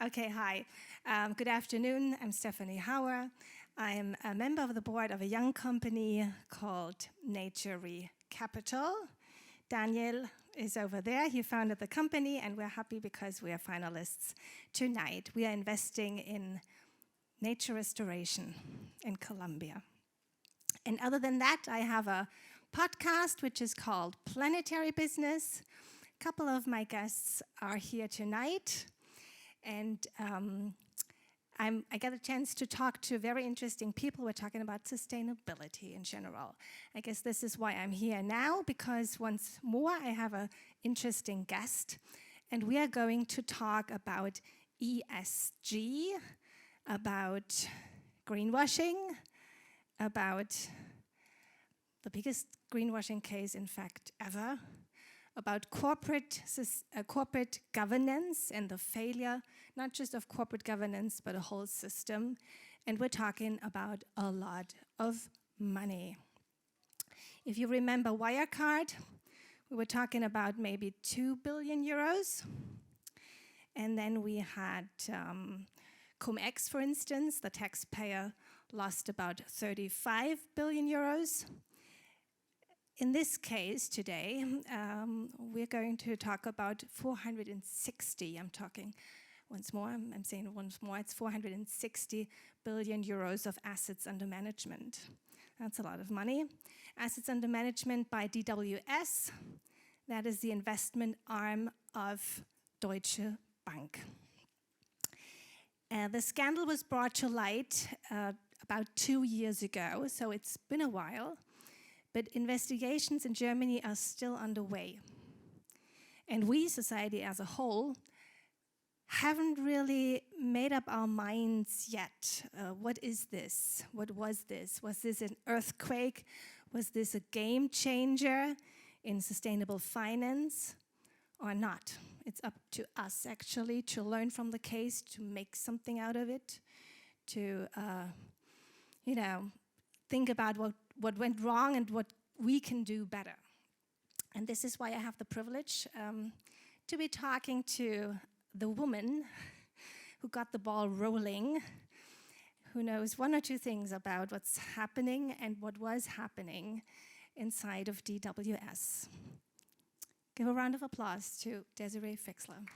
Okay, hi. Good afternoon. I'm Stefanie Hauer. I'm a member of the board of a young company called NatureRe Capital. Daniel is over there. He founded the company, and we're happy because we are finalists tonight. We are investing in nature restoration in Colombia. And other than that, I have a podcast which is called Planetary Business. A couple of my guests are here tonight, and I get a chance to talk to very interesting people. We're talking about sustainability in general. I guess this is why I'm here now, because once more I have an interesting guest, and we are going to talk about ESG, about greenwashing, about the biggest greenwashing case, in fact, ever, about corporate governance and the failure, not just of corporate governance, but a whole system. And we're talking about a lot of money. If you remember Wirecard, we were talking about maybe 2 billion euros. And then we had Cum-Ex, for instance. The taxpayer lost about 35 billion euros. In this case today, we're going to talk about 460. I'm talking once more, I'm saying once more, it's 460 billion euros of assets under management. That's a lot of money. Assets under management by DWS, that is the investment arm of Deutsche Bank. The scandal was brought to light about 2 years ago, so it's been a while. But investigations in Germany are still underway. And we, society as a whole, haven't really made up our minds yet. What is this? What was this? Was this an earthquake? Was this a game changer in sustainable finance or not? It's up to us, actually, to learn from the case, to make something out of it, to, think about what went wrong and what we can do better. And this is why I have the privilege to be talking to the woman who got the ball rolling, who knows one or two things about what's happening and what was happening inside of DWS. Give a round of applause to Desiree Fixler.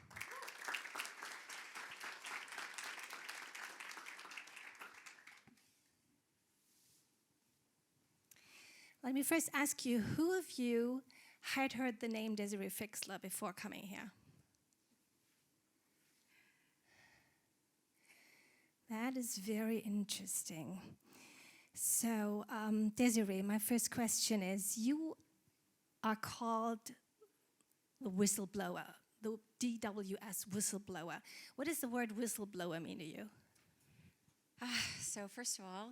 Let me first ask you, who of you had heard the name Desiree Fixler before coming here? That is very interesting. So, Desiree, my first question is, you are called the whistleblower, the DWS whistleblower. What does the word whistleblower mean to you? So first of all,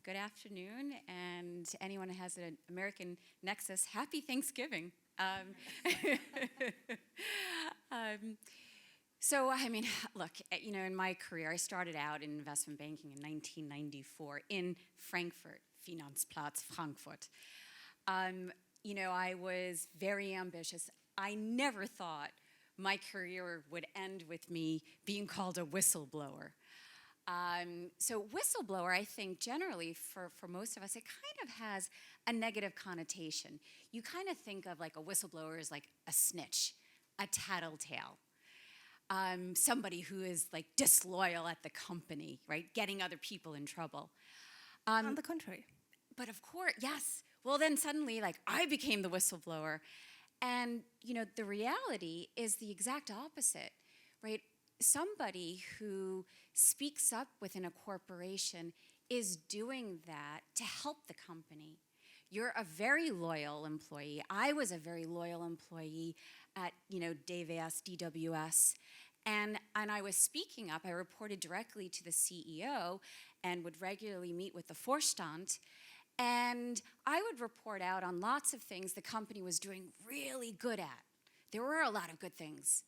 good afternoon, and anyone who has an American nexus, happy Thanksgiving. Look, in my career, I started out in investment banking in 1994 in Frankfurt, Finanzplatz, Frankfurt. I was very ambitious. I never thought my career would end with me being called a whistleblower. So whistleblower, I think generally for most of us, it kind of has a negative connotation. You kind of think of like a whistleblower as like a snitch, a tattletale, somebody who is like disloyal at the company, right? Getting other people in trouble. On the contrary. But of course, yes. Well, then suddenly like I became the whistleblower. And, the reality is the exact opposite, right? Somebody who speaks up within a corporation is doing that to help the company. You're a very loyal employee. I was a very loyal employee at, DWS. And I was speaking up. I reported directly to the CEO and would regularly meet with the Vorstand. And I would report out on lots of things the company was doing really good at. There were a lot of good things.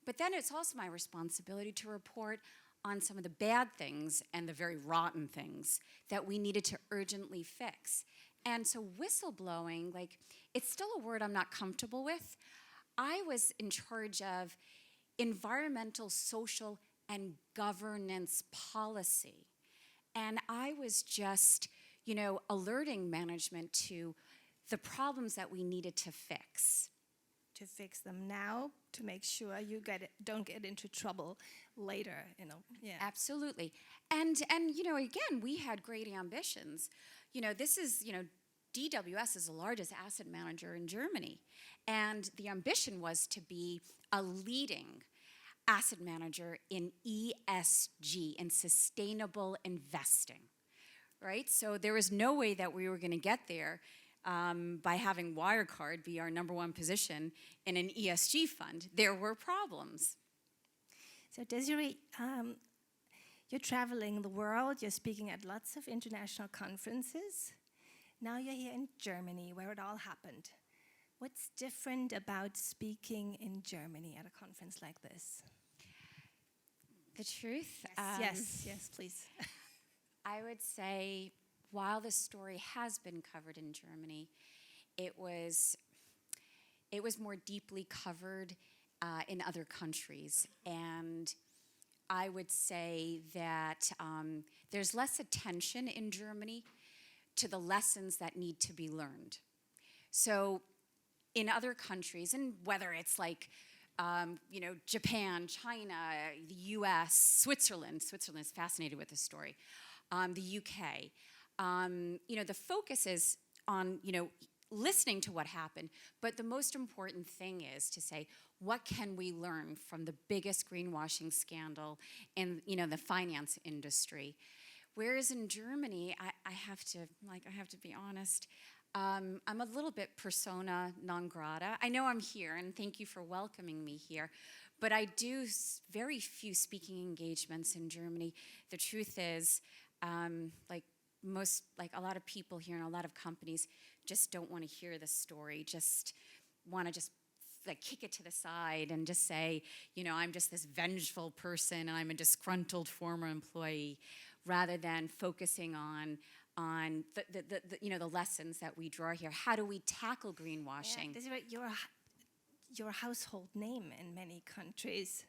But then it's also my responsibility to report on some of the bad things and the very rotten things that we needed to urgently fix. And so whistleblowing, it's still a word I'm not comfortable with. I was in charge of environmental, social, and governance policy. And I was just, alerting management to the problems that we needed to fix. To fix them now, to make sure you don't get into trouble later, Yeah. Absolutely. And again, we had great ambitions. This is, DWS is the largest asset manager in Germany. And the ambition was to be a leading asset manager in ESG, in sustainable investing, right? So there was no way that we were going to get there by having Wirecard be our number one position in an ESG fund. There were problems. So Desiree, you're traveling the world, you're speaking at lots of international conferences. Now you're here in Germany, where it all happened. What's different about speaking in Germany at a conference like this? The truth? Yes, please. I would say, while the story has been covered in Germany, it was more deeply covered in other countries. And I would say that there's less attention in Germany to the lessons that need to be learned. So in other countries, and whether it's like, Japan, China, the US, Switzerland is fascinated with this story, the UK, the focus is on, listening to what happened, but the most important thing is to say, what can we learn from the biggest greenwashing scandal in, the finance industry? Whereas in Germany, I have to be honest, I'm a little bit persona non grata. I know I'm here, and thank you for welcoming me here, but I do very few speaking engagements in Germany. The truth is, a lot of people here and a lot of companies just don't want to hear the story, just want to kick it to the side and just say, I'm just this vengeful person and I'm a disgruntled former employee, rather than focusing on the lessons that we draw here. How do we tackle greenwashing? Yeah, you're a household name in many countries.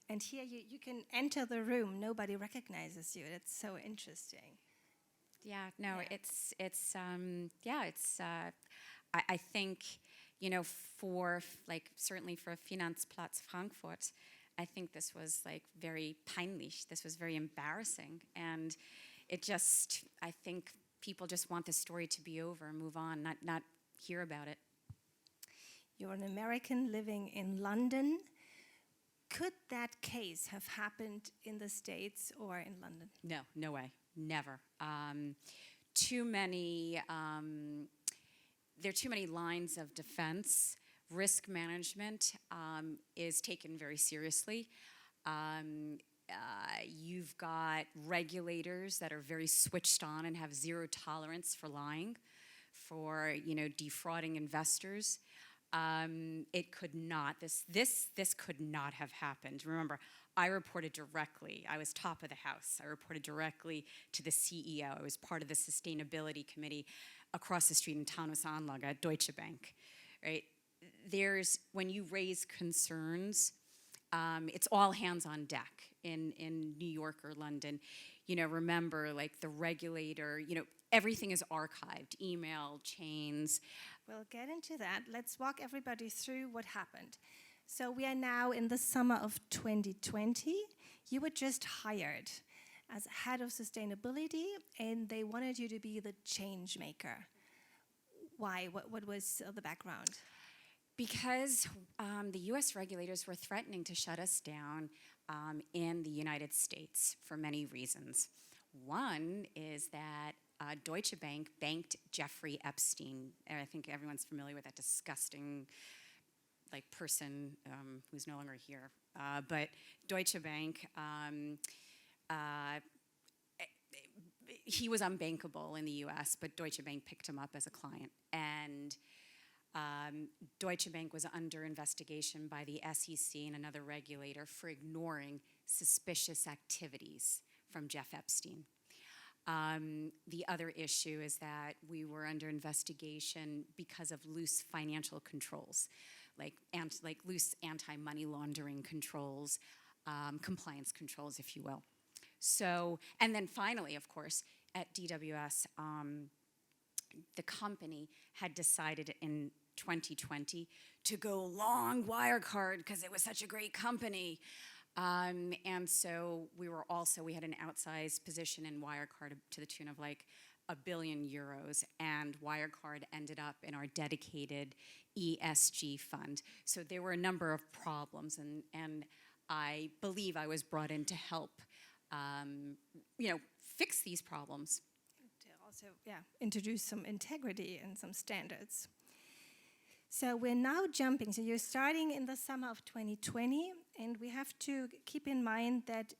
And here you can enter the room, nobody recognizes you. It's so interesting. Yeah, no, yeah. I think, certainly for Finanzplatz Frankfurt, I think this was very peinlich. This was very embarrassing. And I think people just want the story to be over and move on, not hear about it. You're an American living in London. Could that case have happened in the States or in London? No way, never. There are too many lines of defense. Risk management is taken very seriously. You've got regulators that are very switched on and have zero tolerance for lying, for defrauding investors. It could not. This could not have happened. Remember, I reported directly. I was top of the house. I reported directly to the CEO. I was part of the sustainability committee across the street in Taunus-Anlage at Deutsche Bank. Right? When you raise concerns, it's all hands on deck in New York or London. Remember, the regulator, everything is archived, email chains. We'll get into that. Let's walk everybody through what happened. So we are now in the summer of 2020. You were just hired as head of sustainability, and they wanted you to be the change maker. Why? What was the background? Because the U.S. regulators were threatening to shut us down in the United States for many reasons. One is that Deutsche Bank banked Jeffrey Epstein. And I think everyone's familiar with that disgusting person who's no longer here. But Deutsche Bank, he was unbankable in the U.S., but Deutsche Bank picked him up as a client. And Deutsche Bank was under investigation by the SEC and another regulator for ignoring suspicious activities from Jeff Epstein. The other issue is that we were under investigation because of loose financial controls, like loose anti-money laundering controls, compliance controls, if you will. So, and then finally, of course, at DWS, the company had decided in 2020 to go long Wirecard because it was such a great company. And so we had an outsized position in Wirecard to the tune of like €1 billion, and Wirecard ended up in our dedicated ESG fund. So there were a number of problems, and I believe I was brought in to help, fix these problems. To also, introduce some integrity and some standards. So we're now jumping. So you're starting in the summer of 2020, and we have to keep in mind that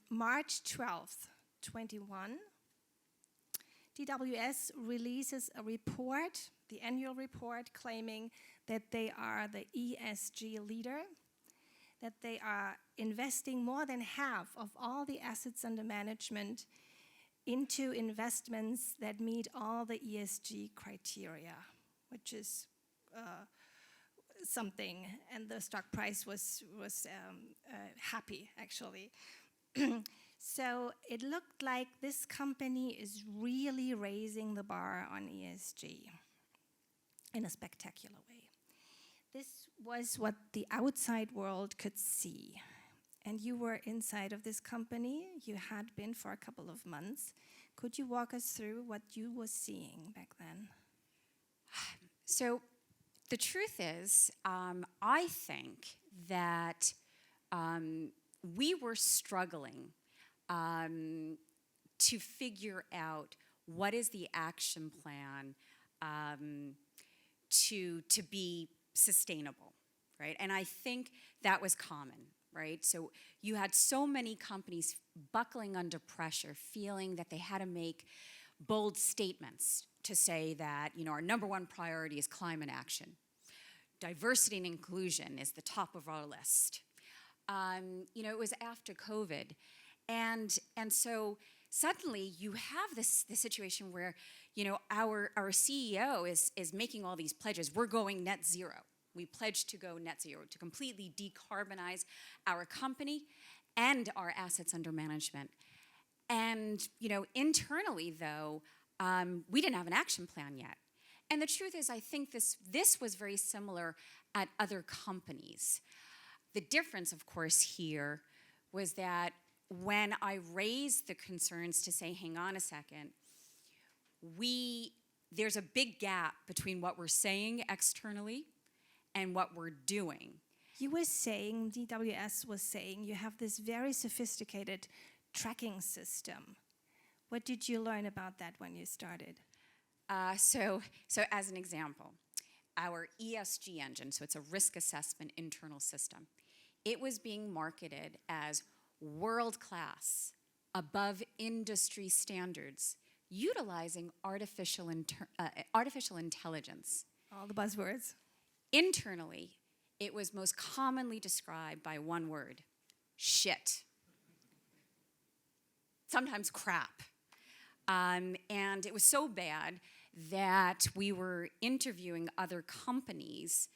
March 12th, 21, DWS releases a report, the annual report, claiming that they are the ESG leader, that they are investing more than half of all the assets under management into investments that meet all the ESG criteria, which is something, and the stock price was happy, actually. So it looked like this company is really raising the bar on ESG in a spectacular way. This was what the outside world could see. And you were inside of this company. You had been for a couple of months. Could you walk us through what you were seeing back then? So the truth is, I think that we were struggling to figure out what is the action plan to be sustainable, right? And I think that was common, right? So you had so many companies buckling under pressure, feeling that they had to make bold statements to say that, our number one priority is climate action. Diversity and inclusion is the top of our list. It was after COVID. And so suddenly you have this situation where, our CEO is making all these pledges. We're going net zero. We pledge to go net zero, to completely decarbonize our company and our assets under management. And, internally, though, we didn't have an action plan yet. And the truth is, I think this was very similar at other companies. The difference, of course, here was that when I raised the concerns to say, hang on a second, there's a big gap between what we're saying externally and what we're doing. You were saying, DWS was saying, you have this very sophisticated tracking system. What did you learn about that when you started? So as an example, our ESG engine, so it's a risk assessment internal system, it was being marketed as world-class, above industry standards, utilizing artificial intelligence. All the buzzwords. Internally, it was most commonly described by one word: shit. Sometimes crap. And it was so bad that we were interviewing other companies,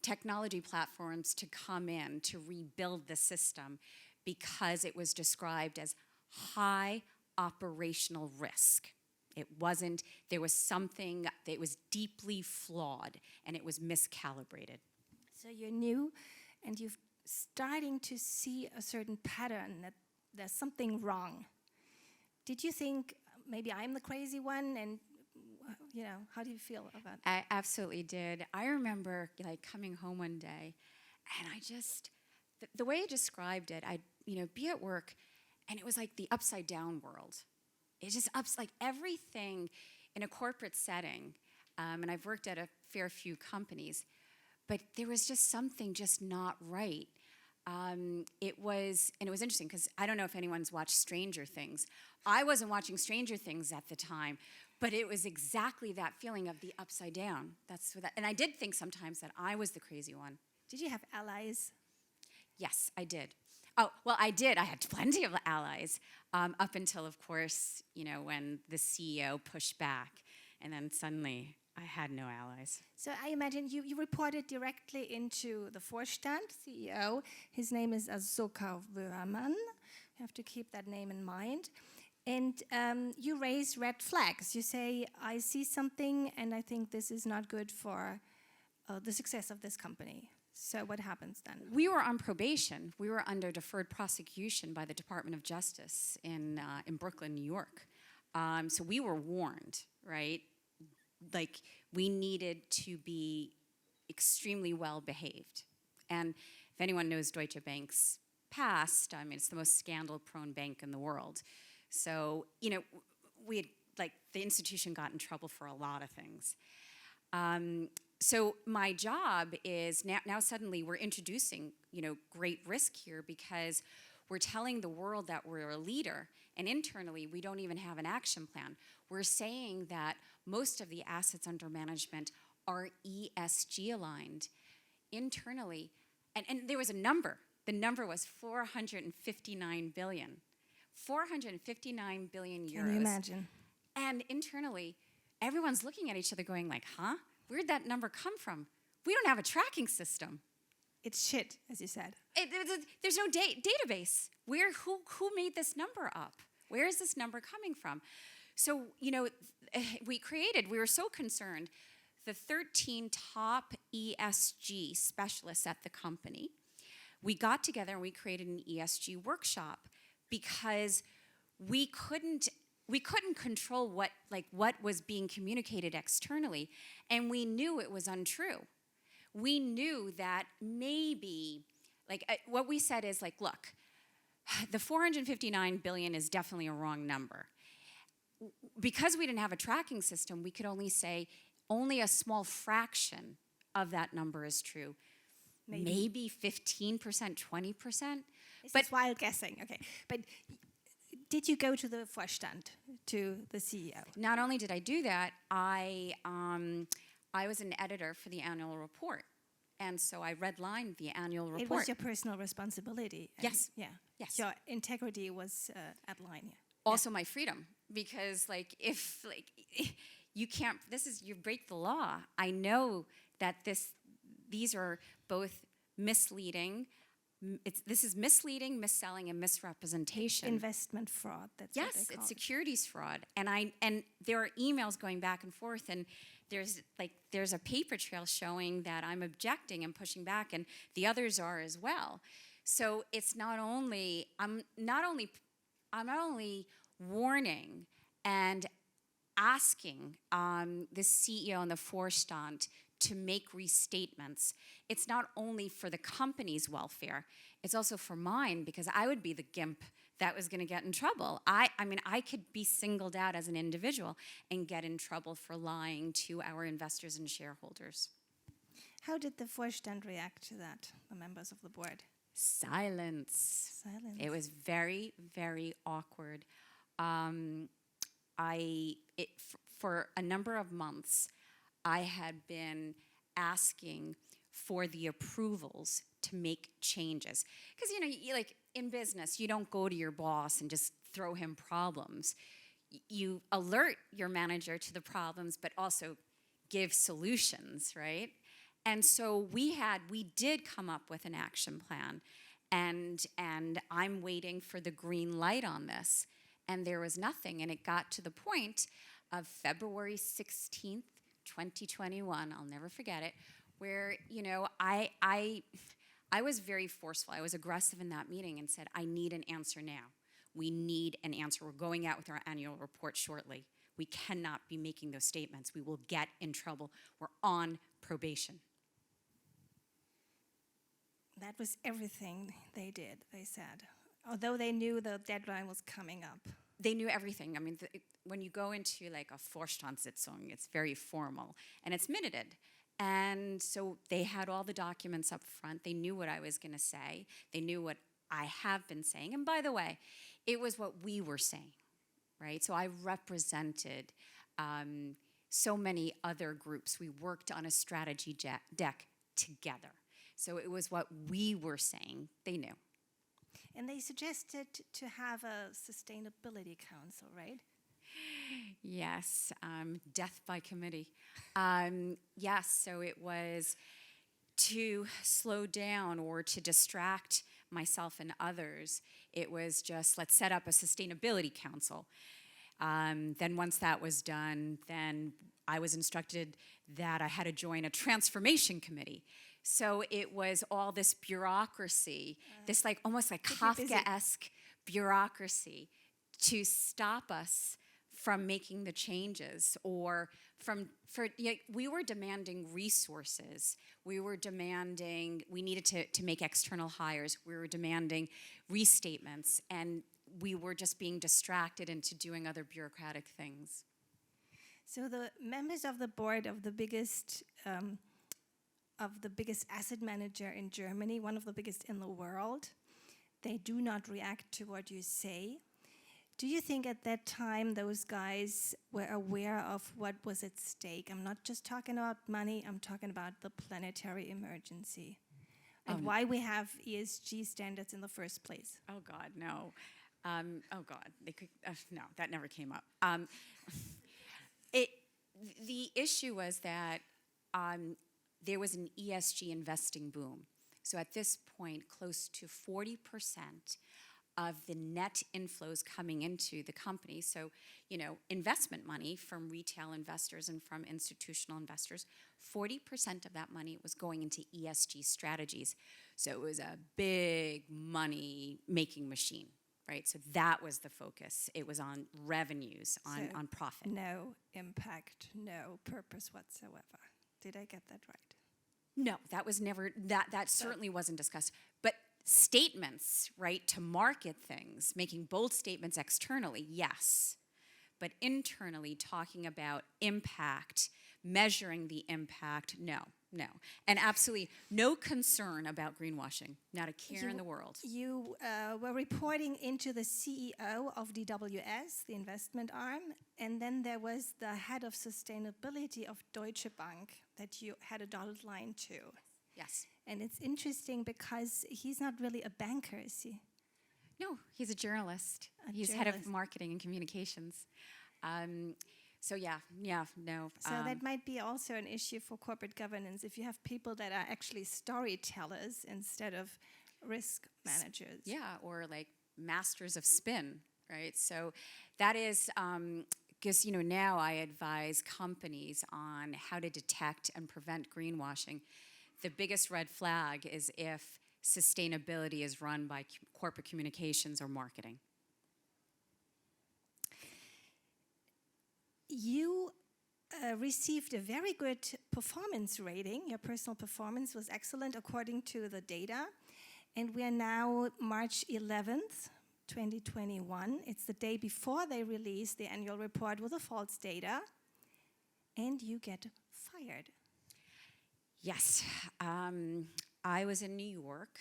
technology platforms, to come in to rebuild the system because it was described as high operational risk. There was something that was deeply flawed, and it was miscalibrated. So you're new, and you're starting to see a certain pattern, that there's something wrong. Did you think, maybe I'm the crazy one, and how do you feel about that? I absolutely did. I remember coming home one day, and the way I described it, I'd be at work, and it was like the upside down world. It just like everything in a corporate setting, and I've worked at a fair few companies, but there was just something just not right. It was interesting because I don't know if anyone's watched Stranger Things. I wasn't watching Stranger Things at the time, but it was exactly that feeling of the upside down. And I did think sometimes that I was the crazy one. Did you have allies? Yes, I did. Oh, well, I did. I had plenty of allies up until, of course, when the CEO pushed back, and then suddenly I had no allies. So I imagine you reported directly into the Vorstand CEO. His name is Asoka Rahmen. You have to keep that name in mind. And you raise red flags. You say, I see something and I think this is not good for the success of this company. So what happens then? We were on probation. We were under deferred prosecution by the Department of Justice in Brooklyn, New York. So we were warned, right? Like, we needed to be extremely well behaved. And if anyone knows Deutsche Bank's past, I mean, it's the most scandal-prone bank in the world. So, you know, we had, like, the institution got in trouble for a lot of things. So my job is now suddenly we're introducing, you know, great risk here because we're telling the world that we're a leader, and internally we don't even have an action plan. We're saying that most of the assets under management are ESG aligned internally. And there was a number. The number was 459 billion. 459 billion euros. Can you imagine? And internally, everyone's looking at each other going like, huh? Where'd that number come from? We don't have a tracking system. It's shit, as you said. There's no database. Who made this number up? Where is this number coming from? So, you know, we were so concerned, the 13 top ESG specialists at the company, we got together and we created an ESG workshop because we couldn't control what was being communicated externally, and we knew it was untrue. We knew that maybe, what we said is look, the 459 billion is definitely a wrong number. Because we didn't have a tracking system, we could only say only a small fraction of that number is true. Maybe 15%, 20%. It's wild guessing, okay. But did you go to the Vorstand, to the CEO? Not only did I do that, I was an editor for the annual report. And so I redlined the annual report. It was your personal responsibility. Yes. Yeah. Yes. Your integrity was at line. Yeah. Also my freedom, because if you can't, you break the law. I know that these are both misleading. This is misleading, misselling, and misrepresentation. Investment fraud. That's what they call it's it. Securities fraud. And there are emails going back and forth, and there's a paper trail showing that I'm objecting and pushing back, and the others are as well. So it's I'm not only warning and asking the CEO and the Vorstand to make restatements. It's not only for the company's welfare, it's also for mine, because I would be the gimp that was going to get in trouble. I mean, I could be singled out as an individual and get in trouble for lying to our investors and shareholders. How did the Vorstand react to that, the members of the board? Silence. Silence. It was very, very awkward. For a number of months, I had been asking for the approvals to make changes. Because, in business, you don't go to your boss and just throw him problems. You alert your manager to the problems, but also give solutions, right? And so we did come up with an action plan, and I'm waiting for the green light on this. And there was nothing, and it got to the point of February 16th, 2021, I'll never forget it, where, I was very forceful. I was aggressive in that meeting and said, I need an answer now. We need an answer. We're going out with our annual report shortly. We cannot be making those statements. We will get in trouble. We're on probation. That was everything they did, they said. Although they knew the deadline was coming up. They knew everything. I mean, when you go into a Vorstandssitzung, it's very formal and it's minuted. And so they had all the documents up front. They knew what I was going to say. They knew what I have been saying. And by the way, it was what we were saying, right? So I represented so many other groups. We worked on a strategy deck together. So it was what we were saying. They knew. And they suggested to have a sustainability council, right? Yes, death by committee. Yes, so it was to slow down or to distract myself and others. It was just, let's set up a sustainability council. Then once that was done, then I was instructed that I had to join a transformation committee. So it was all this bureaucracy, this like almost like Kafkaesque bureaucracy to stop us from making the changes, or we were demanding resources. We were demanding, we needed to make external hires. We were demanding restatements, and we were just being distracted into doing other bureaucratic things. So the members of the board of the biggest asset manager in Germany, one of the biggest in the world, they do not react to what you say. Do you think at that time those guys were aware of what was at stake? I'm not just talking about money, I'm talking about the planetary emergency and why we have ESG standards in the first place. Oh God, no. Oh God, they could, no, that never came up. The issue was that there was an ESG investing boom. So at this point, close to 40% of the net inflows coming into the company, so, you know, investment money from retail investors and from institutional investors, 40% of that money was going into ESG strategies. So it was a big money-making machine, right? So that was the focus. It was on revenues, on profit. No impact, no purpose whatsoever. Did I get that right? No, that was never, that certainly wasn't discussed. But statements, right, to market things, making bold statements externally, yes. But internally, talking about impact, measuring the impact, no. And absolutely no concern about greenwashing, not a care in the world. You were reporting into the CEO of DWS, the investment arm, and then there was the head of sustainability of Deutsche Bank that you had a dotted line to. Yes. And it's interesting because he's not really a banker, is he? No, he's a journalist. He's head of marketing and communications. So no. So that might be also an issue for corporate governance if you have people that are actually storytellers instead of risk managers. Yeah, or like masters of spin, right? So that is, because now I advise companies on how to detect and prevent greenwashing. The biggest red flag is if sustainability is run by corporate communications or marketing. You received a very good performance rating. Your personal performance was excellent according to the data. And we are now March 11th, 2021. It's the day before they release the annual report with the false data. And you get fired. Yes. I was in New York.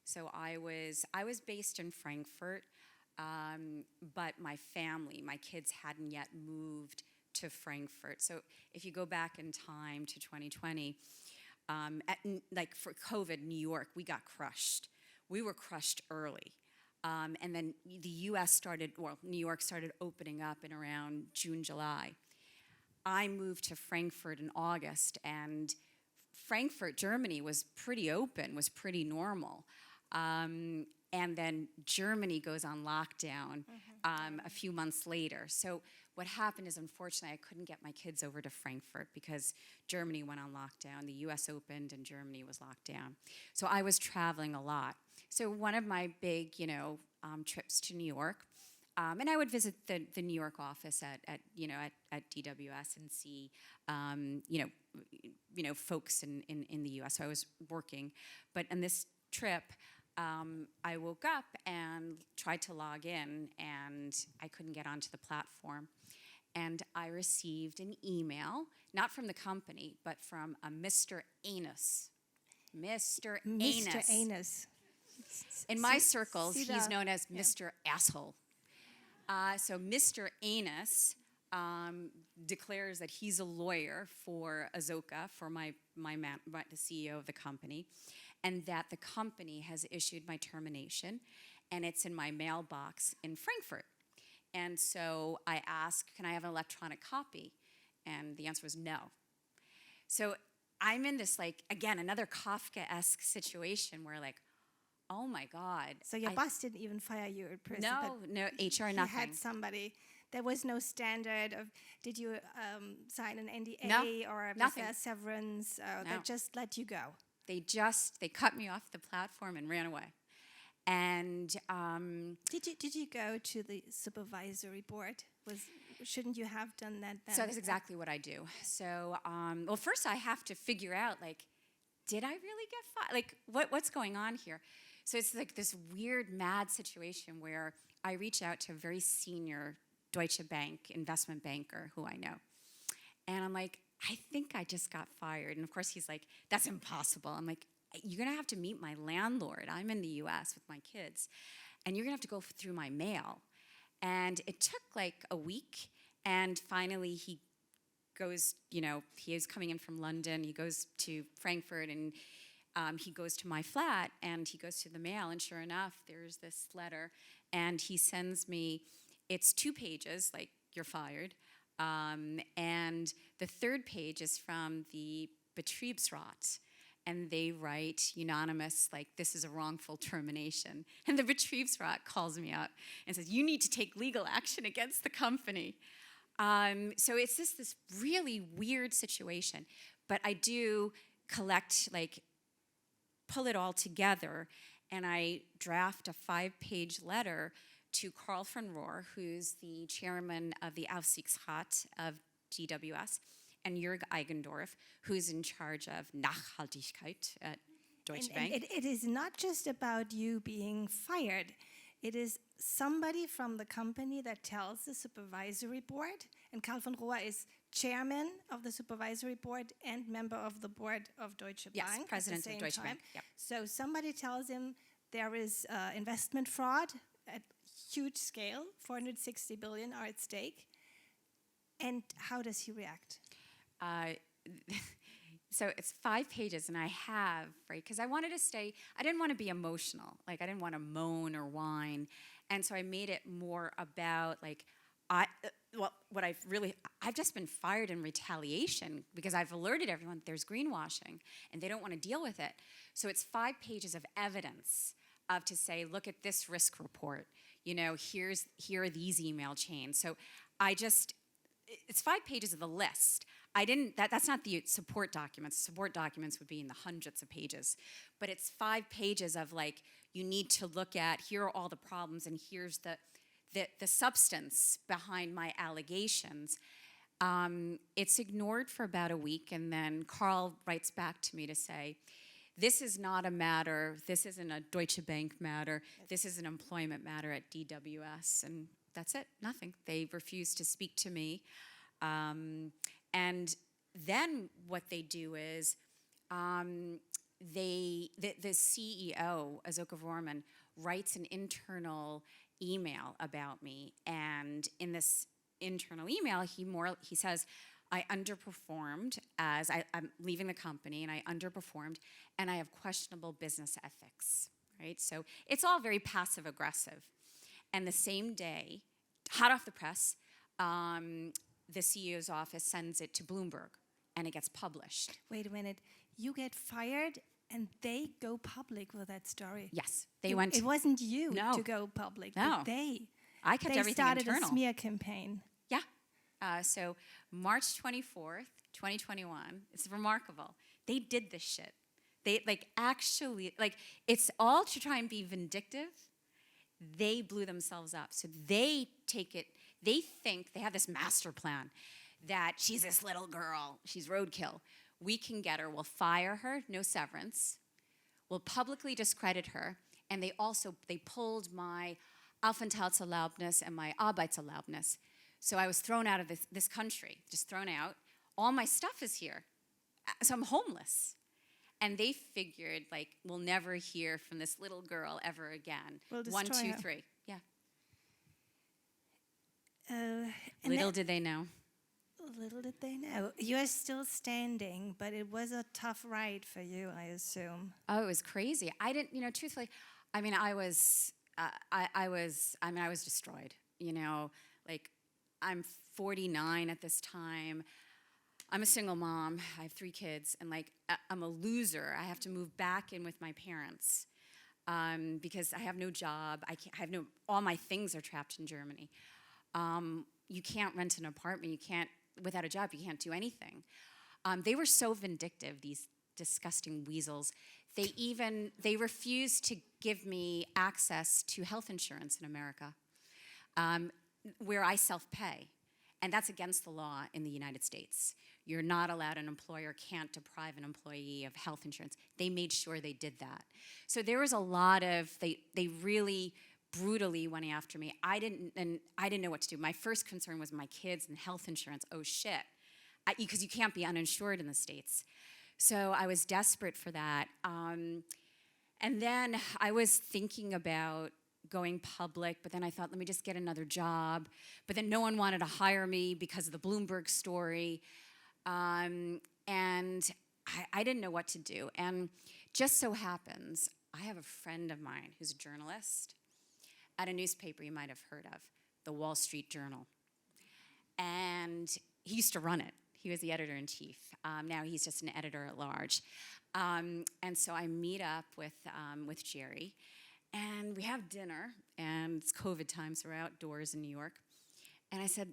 So I was based in Frankfurt. But my family, my kids hadn't yet moved to Frankfurt. So if you go back in time to 2020, like for COVID, New York, we got crushed. We were crushed early. And then the New York started opening up in around June, July. I moved to Frankfurt in August, and Frankfurt, Germany was pretty open, was pretty normal. And then Germany goes on lockdown a few months later. So what happened is, unfortunately, I couldn't get my kids over to Frankfurt because Germany went on lockdown. The US opened and Germany was locked down. So I was traveling a lot. So one of my big, trips to New York, and I would visit the New York office at DWS and see, folks in the US. So I was working. But on this trip, I woke up and tried to log in, and I couldn't get onto the platform. And I received an email, not from the company, but from a Mr. Anus. Mr. Anus. In my circles, he's known as Mr. Asshole. So Mr. Anus declares that he's a lawyer for Azoka, for the CEO of the company, and that the company has issued my termination, and it's in my mailbox in Frankfurt. And so I asked, can I have an electronic copy? And the answer was no. So I'm in this, like, again, another Kafka-esque situation where, like, oh my God. So your boss didn't even fire you in person? No, HR, he nothing. had somebody. There was no standard of, did you sign an NDA No, or was nothing. there a severance? No. They just let you go? They cut me off the platform and ran away. And did you go to the supervisory board? Shouldn't you have done that then? So that's exactly what I do. So, well, first I have to figure out, like, did I really get fired? Like, what's going on here? So it's like this weird, mad situation where I reach out to a very senior Deutsche Bank investment banker who I know. And I'm like, I think I just got fired. And of course he's like, that's impossible. I'm like, you're gonna have to meet my landlord. I'm in the US with my kids. And you're gonna have to go through my mail. And it took like a week. And finally he goes, he is coming in from London. He goes to Frankfurt and he goes to my flat and he goes to the mail. And sure enough, there's this letter. And he sends me, it's 2 pages, like, you're fired. And the 3rd page is from the Betriebsrat. And they write unanimous, like, this is a wrongful termination. And the Betriebsrat calls me up and says, you need to take legal action against the company. So it's this really weird situation. But I do collect, like, pull it all together, and I draft a 5-page letter to Karl von Rohr, who's the chairman of the Aufsichtsrat of DWS, and Jörg Eigendorf, who's in charge of Nachhaltigkeit at Deutsche Bank. And it is not just about you being fired. It is somebody from the company that tells the supervisory board, and Karl von Rohr is chairman of the supervisory board and member of the board of Deutsche Bank. Yes, president of Deutsche time. Bank. Yep. So somebody tells him there is investment fraud at huge scale, 460 billion are at stake. And how does he react? So it's 5 pages, and I have, right, because I wanted to stay, I didn't want to be emotional. Like, I didn't want to moan or whine. And so I made it more about, like, I've just been fired in retaliation because I've alerted everyone that there's greenwashing, and they don't want to deal with it. So it's 5 pages of evidence to say, look at this risk report. Here are these email chains. So it's 5 pages of the list. That's not the support documents. Support documents would be in the hundreds of pages. But it's 5 pages of, like, you need to look at, here are all the problems, and here's the substance behind my allegations. It's ignored for about a week, and then Karl writes back to me to say, this is not a matter, this isn't a Deutsche Bank matter, this is an employment matter at DWS, and that's it, nothing. They refuse to speak to me. And then what they do is, the CEO, Azoka Vorman, writes an internal email about me, and in this internal email, he says, I underperformed as I'm leaving the company, and I underperformed, and I have questionable business ethics, right? So it's all very passive-aggressive. And the same day, hot off the press, the CEO's office sends it to Bloomberg, and it gets published. Wait a minute. You get fired, and they go public with that story? Yes. It wasn't you No. to go public. No. But I kept everything started internal. A smear campaign. Yeah. So March 24th, 2021, it's remarkable. They did this shit. They, actually, it's all to try and be vindictive. They blew themselves up. So they think they have this master plan that she's this little girl, she's roadkill. We can get her, we'll fire her, no severance. We'll publicly discredit her. And they pulled my Aufenthaltserlaubnis and my Arbeitserlaubnis. So I was thrown out of this country, just thrown out. All my stuff is here. So I'm homeless. And they figured, we'll never hear from this little girl ever again. We'll 1, 2, her. 3. Yeah. Little did they know. Little did they know. You're still standing, but it was a tough ride for you, I assume. Oh, it was crazy. I didn't, truthfully, I was destroyed. like I'm 49 at this time. I'm a single mom. I have 3 kids, and like I'm a loser. I have to move back in with my parents because I have no job. All my things are trapped in Germany. You can't rent an apartment. Without a job, you can't do anything. They were so vindictive, these disgusting weasels. They refused to give me access to health insurance in America, where I self-pay. And that's against the law in the United States. You're not allowed, an employer can't deprive an employee of health insurance. They made sure they did that. So there was a lot of, they really brutally went after me. I didn't know what to do. My first concern was my kids and health insurance. Oh shit, because you can't be uninsured in the States. So I was desperate for that. And then I was thinking about going public, but then I thought, let me just get another job. But then no one wanted to hire me because of the Bloomberg story. And I didn't know what to do. And just so happens, I have a friend of mine who's a journalist at a newspaper you might have heard of, the Wall Street Journal. And he used to run it. He was the editor-in-chief. Now he's just an editor-at-large. And so I meet up with Jerry, and we have dinner, and it's COVID time, so we're outdoors in New York. And I said,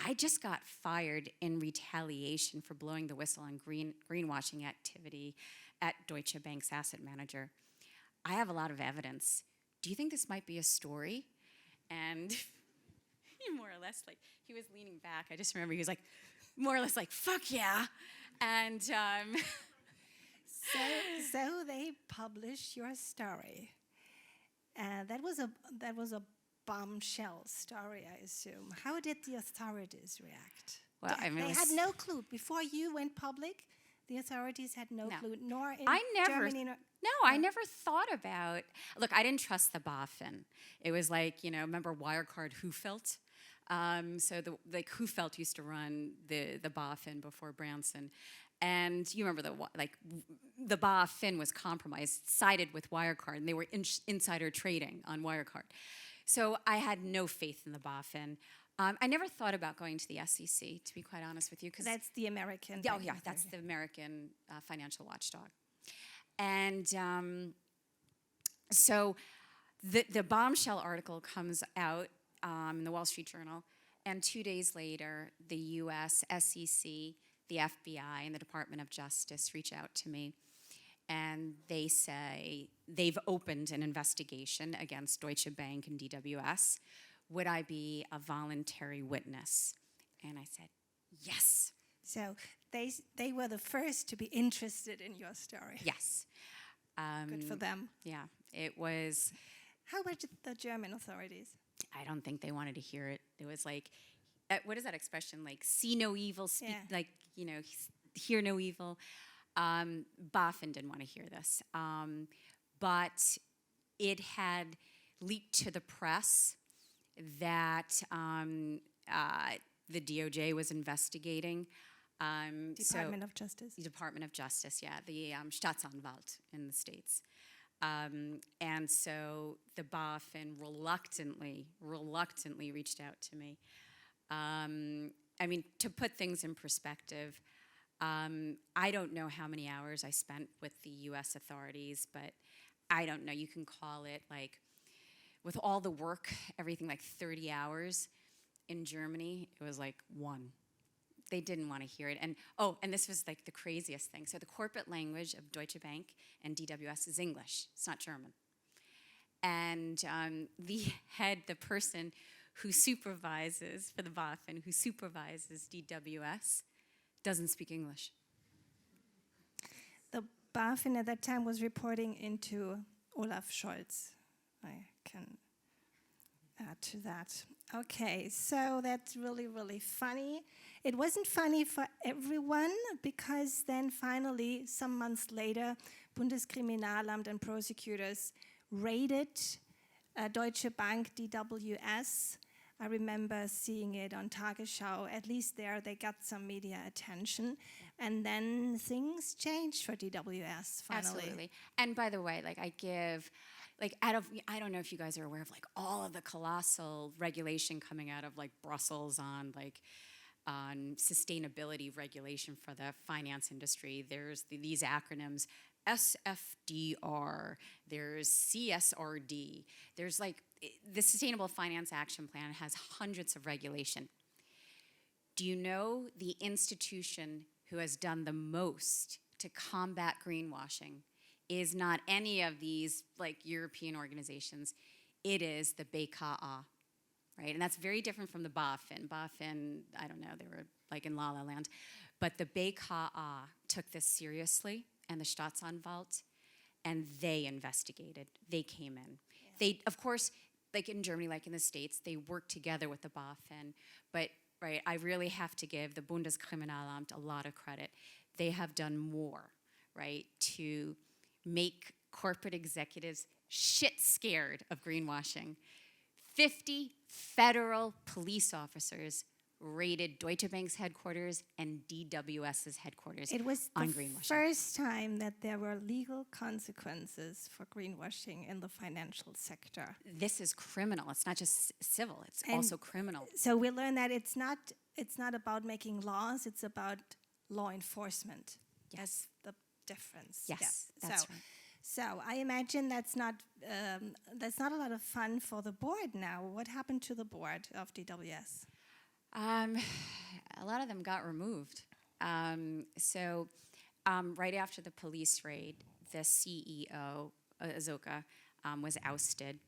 I just got fired in retaliation for blowing the whistle on greenwashing activity at Deutsche Bank's asset manager. I have a lot of evidence. Do you think this might be a story? And he more or less, like, he was leaning back. I just remember he was like, more or less like, fuck yeah. And So they published your story. That was a bombshell story, I assume. How did the authorities react? Well, they had no clue. Before you went public, the authorities had no clue, nor in Germany. I never thought about, look, I didn't trust the BaFin. It was like, remember Wirecard Hufeld? So Hufeld used to run the BaFin before Branson. And you remember the BaFin was compromised, sided with Wirecard, and they were insider trading on Wirecard. So I had no faith in the BaFin. I never thought about going to the SEC, to be quite honest with you. That's the American. Oh, yeah, that's the American financial watchdog. And so the bombshell article comes out in the Wall Street Journal, and 2 days later, the U.S. SEC, the FBI, and the Department of Justice reach out to me, and they say they've opened an investigation against Deutsche Bank and DWS. Would I be a voluntary witness? And I said, yes. So they were the first to be interested in your story. Yes. Good for them. Yeah, it was. How about the German authorities? I don't think they wanted to hear it. It was like, what is that expression? Like, see no evil, speak, hear no evil. BaFin didn't want to hear this. But it had leaked to the press that the DOJ was investigating. Department of Justice? The Department of Justice, yeah, the Staatsanwalt in the States. And so the BaFin reluctantly reached out to me. I mean, to put things in perspective, I don't know how many hours I spent with the U.S. authorities, but I don't know, you can call it like, with all the work, everything like 30 hours. In Germany, it was like 1. They didn't want to hear it. And this was like the craziest thing. So the corporate language of Deutsche Bank and DWS is English. It's not German. And the person who supervises for the BaFin, who supervises DWS, doesn't speak English. The BaFin at that time was reporting into Olaf Scholz. I can add to that. Okay, so that's really, really funny. It wasn't funny for everyone because then finally, some months later, Bundeskriminalamt and prosecutors raided Deutsche Bank DWS. I remember seeing it on Tagesschau. At least there they got some media attention. And then things changed for DWS finally. Absolutely. And by the way, like I give, like I don't know if you guys are aware of like all of the colossal regulation coming out of like Brussels on sustainability regulation for the finance industry. There's these acronyms, SFDR, there's CSRD, there's like the Sustainable Finance Action Plan has hundreds of regulation. Do you know the institution who has done the most to combat greenwashing is not any of these like European organizations, it is the BKA, right? And that's very different from the BaFin. BaFin, I don't know, they were like in La La Land. But the BKA took this seriously, and the Staatsanwalt, and they investigated. They came in. Yeah. They, of course, like in Germany, like in the States, they work together with the BaFin. But, right, I really have to give the Bundeskriminalamt a lot of credit. They have done more, right, to make corporate executives shit scared of greenwashing. 50 federal police officers raided Deutsche Bank's headquarters and DWS's headquarters on greenwashing. It was the first time that there were legal consequences for greenwashing in the financial sector. This is criminal. It's not just civil. It's also criminal. So we learned that it's not about making laws. It's about law enforcement. Yes. That's the difference. Yes, yeah. That's right. So I imagine that's not a lot of fun for the board now. What happened to the board of DWS? A lot of them got removed. So right after the police raid, the CEO, Azoka, was ousted.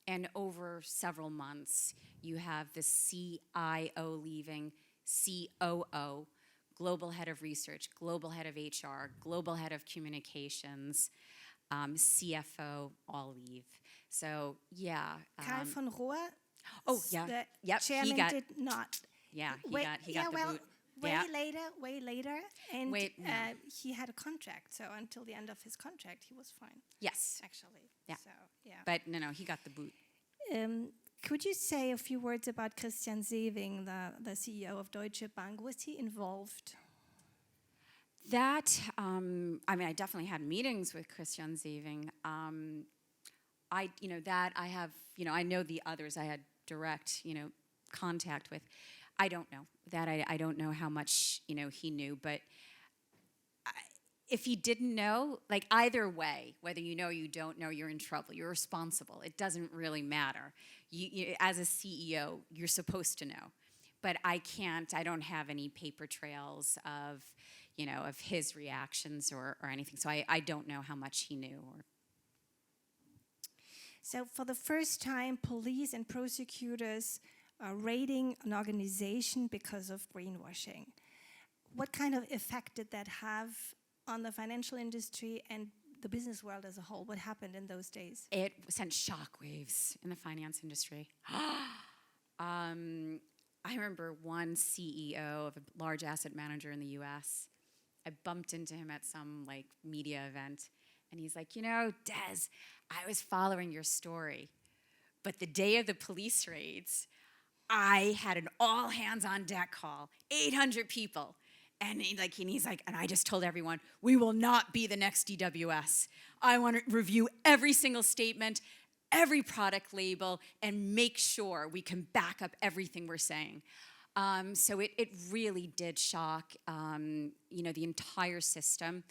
And over several months, you have the CIO leaving, COO, global head of research, global head of HR, global head of communications, CFO, all leave. So, yeah. Karl von Rohr? Oh, yeah. The chairman did not. Yeah, he got the boot. Way later, and he had a contract. So until the end of his contract, he was fine. Yes, actually. Yeah, so, yeah. But no, he got the boot. Could you say a few words about Christian Sewing, the CEO of Deutsche Bank? Was he involved? That I definitely had meetings with Christian Sewing. I know the others. I had direct, contact with. I don't know that. I don't know how much, he knew. But if he didn't know, like either way, whether you know or you don't know, you're in trouble. You're responsible. It doesn't really matter. You, as a CEO, you're supposed to know. But I don't have any paper trails of, of his reactions or anything. So I don't know how much he knew. So for the first time, police and prosecutors are raiding an organization because of greenwashing. What kind of effect did that have on the financial industry and the business world as a whole? What happened in those days? It sent shockwaves in the finance industry. I remember one CEO of a large asset manager in the US. I bumped into him at some media event, and he's like, Des, I was following your story, but the day of the police raids, I had an all hands on deck call, 800 people. And he's like, and I just told everyone, we will not be the next DWS. I want to review every single statement, every product label, and make sure we can back up everything we're saying. So it really did shock, the entire system.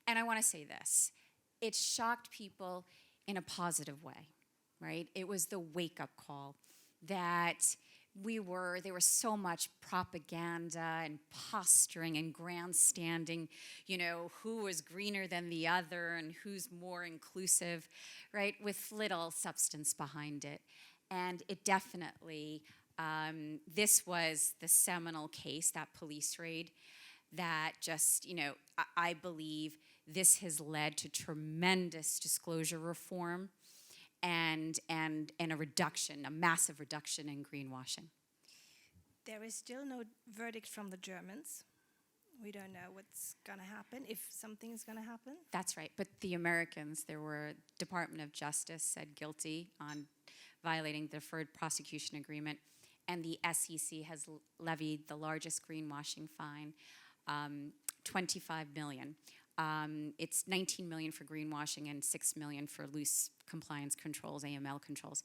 And I want to say this, it shocked people in a positive way, right? It was the wake-up call that there was so much propaganda and posturing and grandstanding, who was greener than the other and who's more inclusive, right, with little substance behind it. And it definitely, this was the seminal case, that police raid, that just, I believe this has led to tremendous disclosure reform and a massive reduction in greenwashing. There is still no verdict from the Germans. We don't know what's going to happen, if something is going to happen. That's right. But the Americans, Department of Justice said guilty on violating the deferred prosecution agreement, and the SEC has levied the largest greenwashing fine, $25 million. It's $19 million for greenwashing and $6 million for loose compliance controls, AML controls.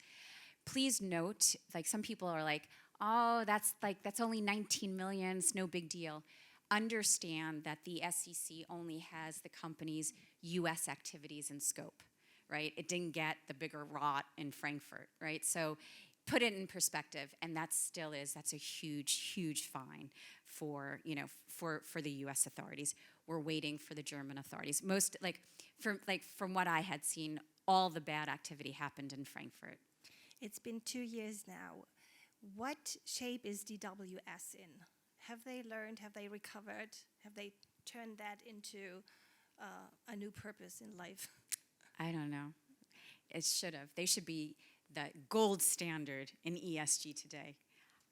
Please note, like some people are like, oh, that's only 19 million, it's no big deal. Understand that the SEC only has the company's US activities in scope, right? It didn't get the bigger rot in Frankfurt, right? So put it in perspective, and that's a huge, huge fine for the US authorities. We're waiting for the German authorities. From what I had seen, all the bad activity happened in Frankfurt. It's been 2 years now. What shape is DWS in? Have they learned? Have they recovered? Have they turned that into a new purpose in life? I don't know. It should have. They should be the gold standard in ESG today.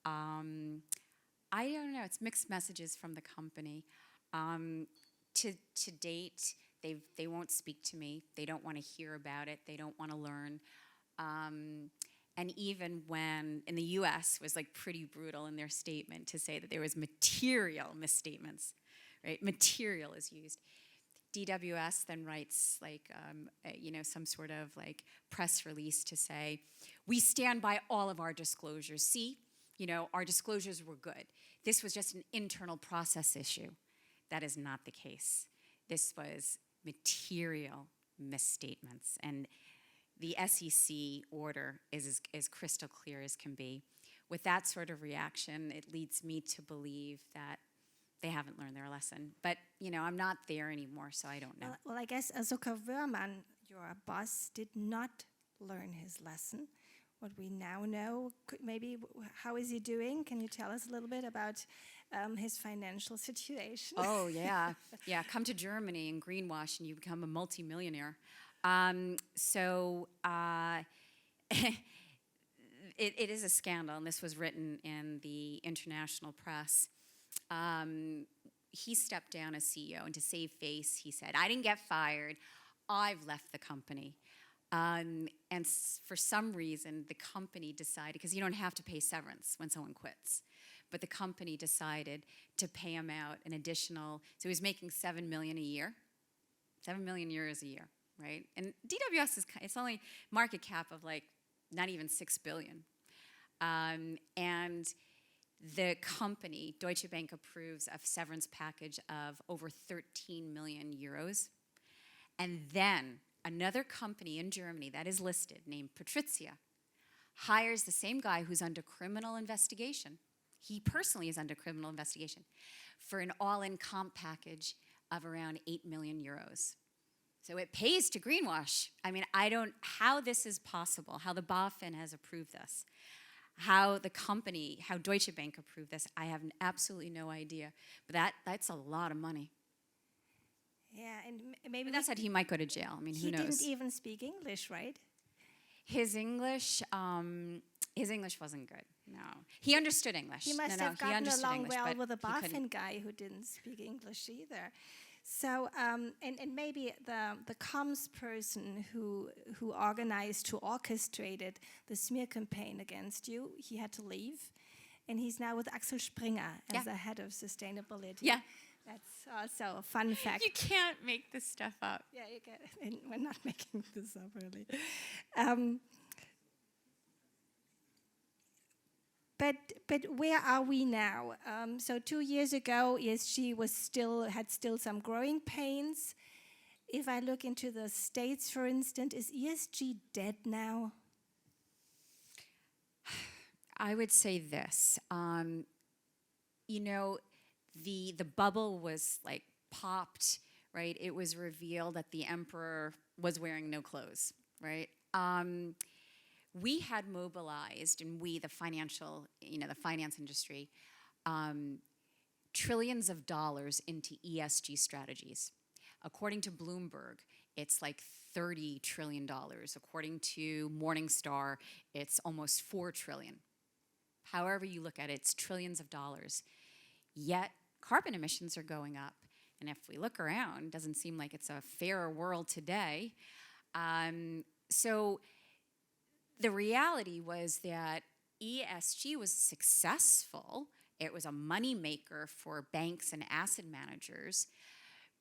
I don't know. It's mixed messages from the company. To date, they won't speak to me. They don't want to hear about it. They don't want to learn. And even when, in the US, was like pretty brutal in their statement to say that there was material misstatements, right? Material is used. DWS then writes some sort of like press release to say, we stand by all of our disclosures. See, our disclosures were good. This was just an internal process issue. That is not the case. This was material misstatements. And the SEC order is as crystal clear as can be. With that sort of reaction, it leads me to believe that they haven't learned their lesson. But, I'm not there anymore, so I don't know. Well, I guess Azuka Wörmann, your boss, did not learn his lesson. What we now know, how is he doing? Can you tell us a little bit about his financial situation? Oh, yeah. Yeah, come to Germany and greenwash and you become a multimillionaire. It is a scandal, and this was written in the international press. He stepped down as CEO, and to save face, he said, I didn't get fired, I've left the company. For some reason, the company decided, because you don't have to pay severance when someone quits, but the company decided to pay him out an additional, so he was making $7 million a year, 7 million euros a year. Right? And DWS it's only market cap of like not even 6 billion. And the company, Deutsche Bank, approves a severance package of over 13 million euros. And then another company in Germany that is listed, named Patrizia, hires the same guy who's under criminal investigation. He personally is under criminal investigation for an all-in comp package of around 8 million euros. So it pays to greenwash. I mean, how this is possible, how the BaFin has approved this, how Deutsche Bank approved this, I have absolutely no idea. But that's a lot of money. Yeah, and maybe that said, he might go to jail. I mean, who knows? He didn't even speak English, right? His English wasn't good. No, he understood English. He must have gotten along well with a BaFin guy who didn't speak English either. So, and maybe the comms person who orchestrated the smear campaign against you, he had to leave, and he's now with Axel Springer as the head of sustainability. Yeah. That's also a fun fact. You can't make this stuff up. Yeah, you get it. And we're not making this up, really. But where are we now? So 2 years ago, ESG had still some growing pains. If I look into the States, for instance, is ESG dead now? I would say this. The bubble was like popped, right? It was revealed that the emperor was wearing no clothes, right? We had mobilized, and the finance industry, trillions of dollars into ESG strategies. According to Bloomberg, it's like $30 trillion. According to Morningstar, it's almost $4 trillion. However you look at it, it's trillions of dollars. Yet carbon emissions are going up. And if we look around, it doesn't seem like it's a fairer world today. So the reality was that ESG was successful. It was a moneymaker for banks and asset managers.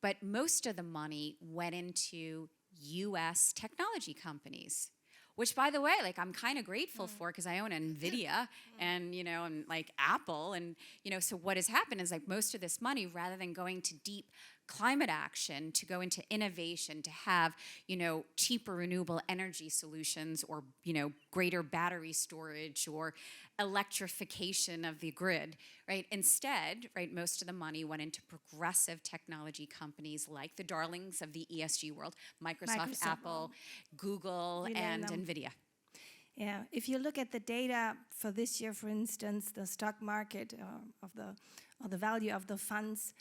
But most of the money went into US technology companies. Which, by the way, like I'm kind of grateful for because I own NVIDIA and, and like Apple. And, so what has happened is like most of this money, rather than going to deep climate action, to go into innovation, to have, cheaper renewable energy solutions or, greater battery storage or electrification of the grid, right? Instead, right, most of the money went into progressive technology companies like the darlings of the ESG world, Microsoft, Apple, Google, and NVIDIA. Yeah, if you look at the data for this year, for instance, the stock market or the value of the funds,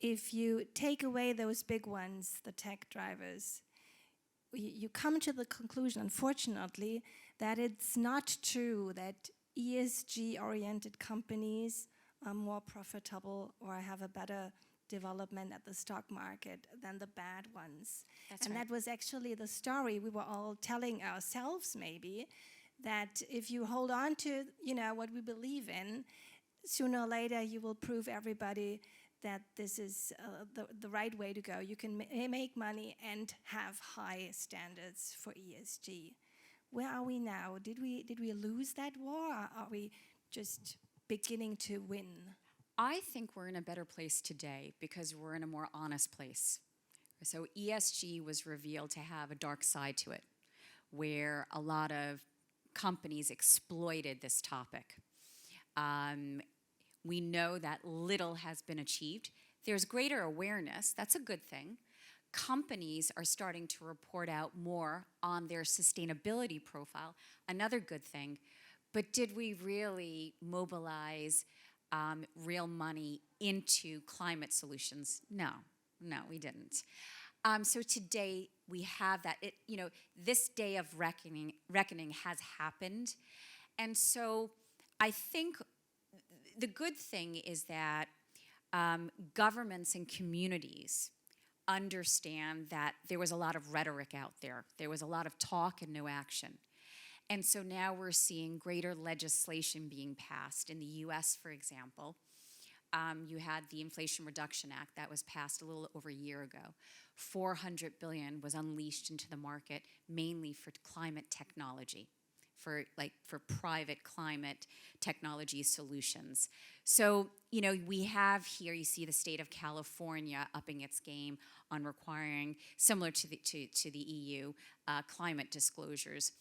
if you take away those big ones, the tech drivers, you come to the conclusion, unfortunately, that it's not true that ESG-oriented companies are more profitable or have a better development at the stock market than the bad ones. That's right. That was actually the story we were all telling ourselves, maybe, that if you hold on to, what we believe in, sooner or later you will prove everybody that this is the right way to go. You can make money and have high standards for ESG. Where are we now? Did we lose that war, or are we just beginning to win? I think we're in a better place today because we're in a more honest place. So ESG was revealed to have a dark side to it, where a lot of companies exploited this topic. We know that little has been achieved. There's greater awareness. That's a good thing. Companies are starting to report out more on their sustainability profile. Another good thing. But did we really mobilize real money into climate solutions? No, we didn't. So today we have that. This day of reckoning has happened. And so I think the good thing is that governments and communities understand that there was a lot of rhetoric out there. There was a lot of talk and no action. And so now we're seeing greater legislation being passed. In the US, for example, you had the Inflation Reduction Act that was passed a little over a year ago. $400 billion was unleashed into the market, mainly for climate technology, for private climate technology solutions. So, we have here, you see the state of California upping its game on requiring, similar to the EU, climate disclosures,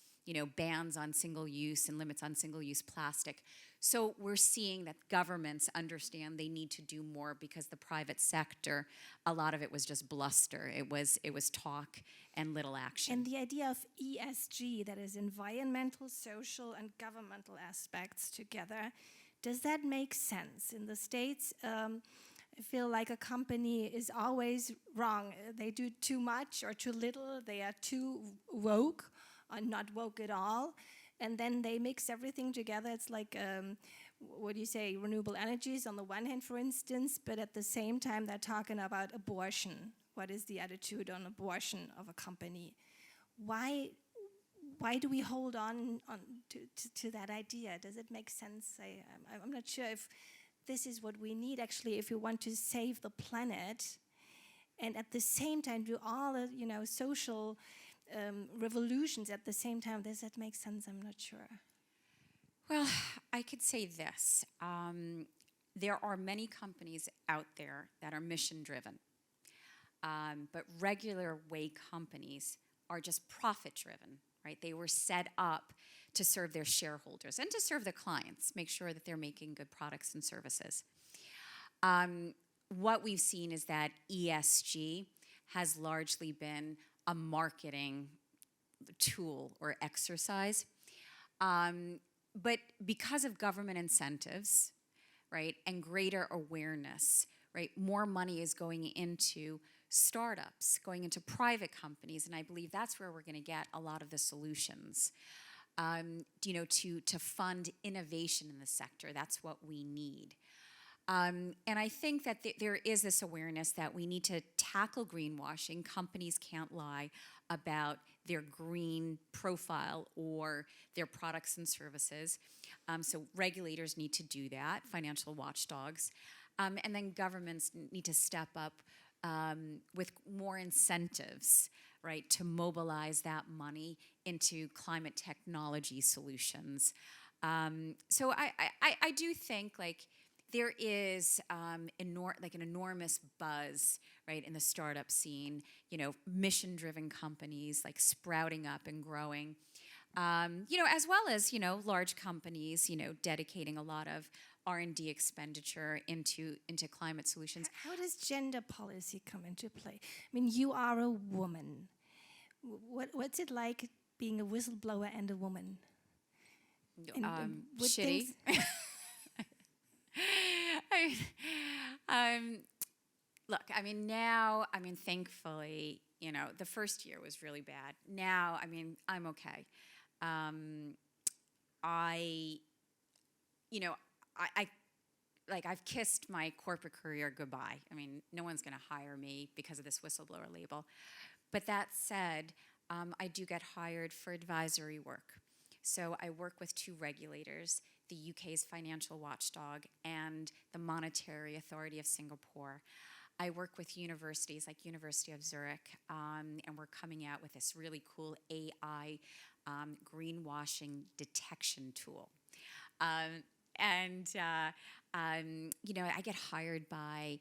bans on single-use and limits on single-use plastic. So we're seeing that governments understand they need to do more because the private sector, a lot of it was just bluster. It was talk and little action. And the idea of ESG, that is environmental, social, and governmental aspects together, does that make sense? In the States, I feel like a company is always wrong. They do too much or too little. They are too woke or not woke at all. And then they mix everything together. It's like, what do you say, renewable energies on the one hand, for instance, but at the same time they're talking about abortion. What is the attitude on abortion of a company? Why do we hold on to that idea? Does it make sense? I'm not sure if this is what we need, actually, if we want to save the planet and at the same time do all the social revolutions at the same time. Does that make sense? I'm not sure. Well, I could say this. There are many companies out there that are mission-driven, but regular way companies are just profit-driven, right? They were set up to serve their shareholders and to serve their clients, make sure that they're making good products and services. What we've seen is that ESG has largely been a marketing tool or exercise. But because of government incentives, right, and greater awareness, right, more money is going into startups, going into private companies, and I believe that's where we're going to get a lot of the solutions. To fund innovation in the sector, that's what we need. And I think that there is this awareness that we need to tackle greenwashing. Companies can't lie about their green profile or their products and services. So regulators need to do that, financial watchdogs. And then governments need to step up with more incentives, right, to mobilize that money into climate technology solutions. So I do think like there is an enormous buzz, right, in the startup scene, mission-driven companies like sprouting up and growing, as well as, large companies, dedicating a lot of R&D expenditure into climate solutions. How does gender policy come into play? I mean, you are a woman. What's it like being a whistleblower and a woman? Shitty. Look, thankfully, the first year was really bad. Now, I'm okay. I've kissed my corporate career goodbye. No one's going to hire me because of this whistleblower label. But that said, I do get hired for advisory work. So I work with two regulators, the UK's financial watchdog and the Monetary Authority of Singapore. I work with universities like University of Zurich, and we're coming out with this really cool AI greenwashing detection tool. I get hired by,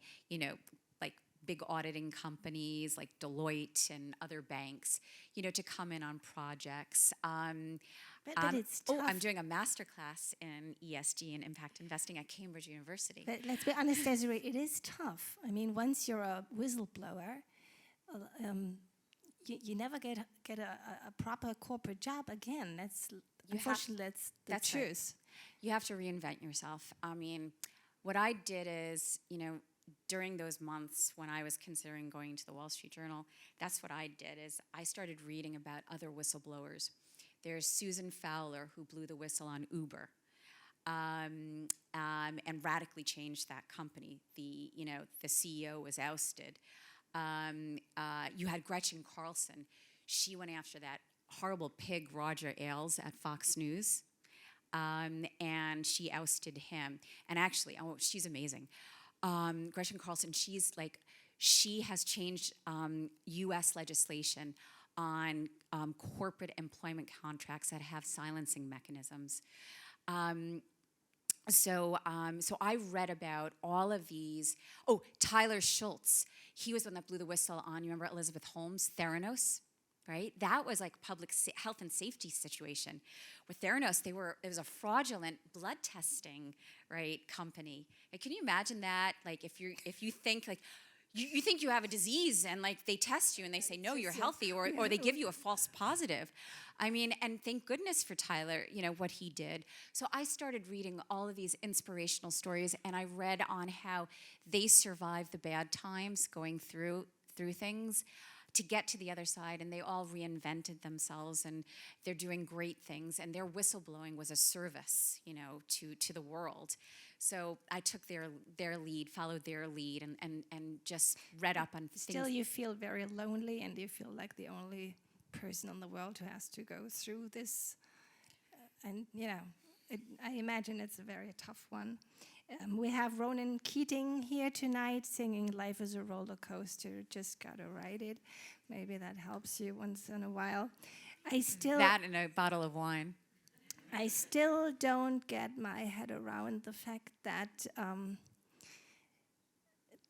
like big auditing companies like Deloitte and other banks, to come in on projects. But it's tough. I'm doing a masterclass in ESG and impact investing at Cambridge University. But let's be honest, Desiree, it is tough. Once you're a whistleblower, you never get a proper corporate job again. That's the truth. Right. You have to reinvent yourself. What I did is, during those months when I was considering going to the Wall Street Journal, that's what I did is I started reading about other whistleblowers. There's Susan Fowler, who blew the whistle on Uber, and radically changed that company. The CEO was ousted. You had Gretchen Carlson. She went after that horrible pig Roger Ailes at Fox News, and she ousted him. And actually, she's amazing. Gretchen Carlson, she has changed U.S. legislation on corporate employment contracts that have silencing mechanisms. So I read about all of these. Oh, Tyler Schultz, he was the one that blew the whistle on, you remember Elizabeth Holmes, Theranos, right? That was like public health and safety situation. With Theranos, it was a fraudulent blood testing, right, company. Like, can you imagine that? Like, if you think like, you think you have a disease and like they test you and they say, no, you're healthy, or they give you a false positive. And thank goodness for Tyler, what he did. So I started reading all of these inspirational stories, and I read on how they survived the bad times going through things to get to the other side, and they all reinvented themselves, and they're doing great things, and their whistleblowing was a service, to the world. So I took their lead, followed their lead, and just read up on things. Still, you feel very lonely, and you feel like the only person in the world who has to go through this. I imagine it's a very tough one. We have Ronan Keating here tonight singing "Life is a Roller Coaster, Just Gotta Ride It." Maybe that helps you once in a while. That and a bottle of wine. I still don't get my head around the fact that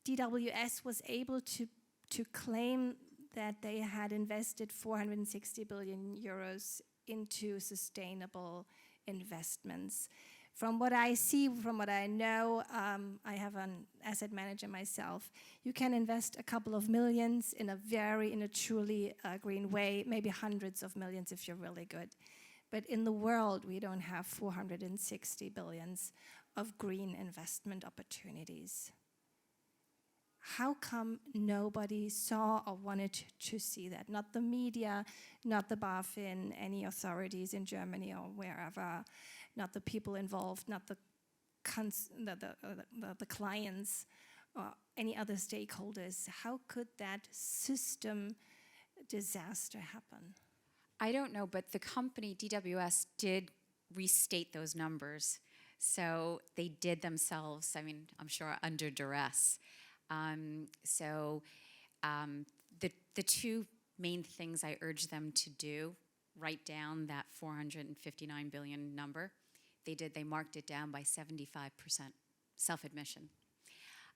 DWS was able to claim that they had invested 460 billion euros into sustainable investments. From what I see, from what I know, I have an asset manager myself. You can invest a couple of millions in a truly green way, maybe hundreds of millions if you're really good. But in the world, we don't have 460 billions of green investment opportunities. How come nobody saw or wanted to see that? Not the media, not the BaFin, any authorities in Germany or wherever, not the people involved, not the clients or any other stakeholders. How could that system disaster happen? I don't know, but the company, DWS, did restate those numbers. So they did themselves, I'm sure, under duress. So The two main things I urge them to do, write down that 459 billion number. They marked it down by 75%, self-admission.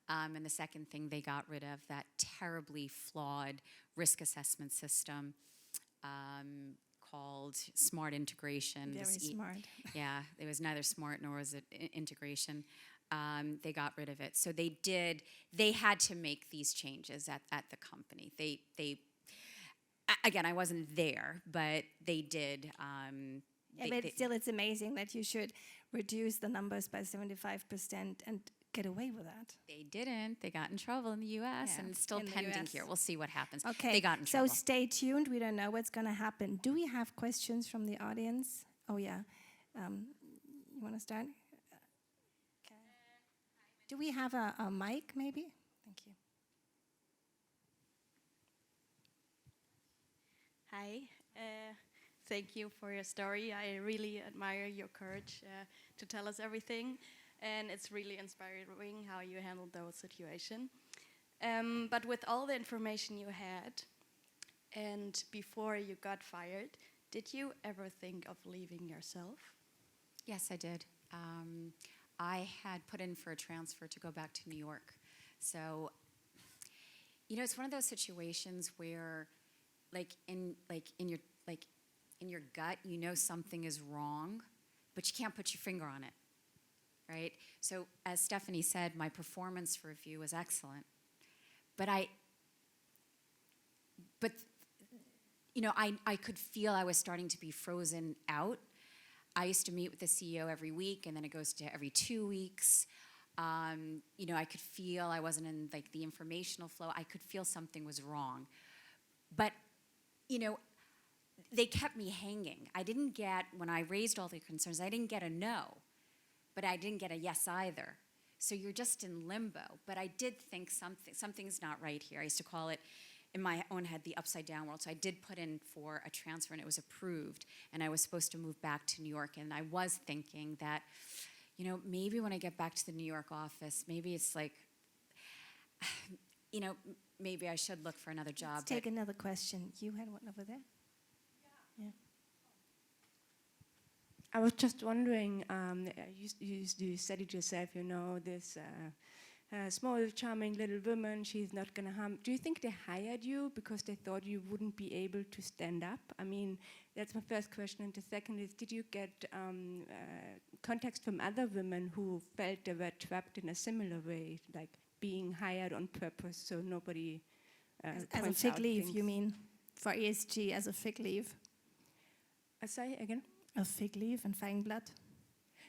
And the second thing, they got rid of that terribly flawed risk assessment system called smart integration. Very smart. Yeah, it was neither smart nor was it integration. They got rid of it. So they had to make these changes at the company. Again, I wasn't there, but they did. Still, it's amazing that you should reduce the numbers by 75% and get away with that. They didn't. They got in trouble in the U.S. and it's still pending here. We'll see what happens. Okay, they got in trouble. So stay tuned. We don't know what's going to happen. Do we have questions from the audience? Oh, yeah. You want to start? Okay. Do we have a mic, maybe? Thank you. Hi. Thank you for your story. I really admire your courage to tell us everything. And it's really inspiring how you handled those situations. But with all the information you had, and before you got fired, did you ever think of leaving yourself? Yes, I did. I had put in for a transfer to go back to New York. So, it's one of those situations where, in your gut, you know something is wrong, but you can't put your finger on it, right? So, as Stefanie said, my performance review was excellent, but I could feel I was starting to be frozen out. I used to meet with the CEO every week, and then it goes to every 2 weeks. I could feel I wasn't in the informational flow. I could feel something was wrong, but they kept me hanging. I didn't get, when I raised all the concerns, I didn't get a no, but I didn't get a yes either. So you're just in limbo. But I did think something's not right here. I used to call it, in my own head, the upside down world. So I did put in for a transfer, and it was approved, and I was supposed to move back to New York. And I was thinking that, maybe when I get back to the New York office, maybe it's maybe I should look for another job. Let's take another question. You had one over there? Yeah. I was just wondering, you said it yourself, this small, charming little woman, she's not going to harm. Do you think they hired you because they thought you wouldn't be able to stand up? I mean, that's my first question. And the second is, did you get context from other women who felt they were trapped in a similar way, like being hired on purpose so nobody as a fig leaf, things? You mean? For ESG, as a fig leaf? Say again? A fig leaf and Feigenblatt?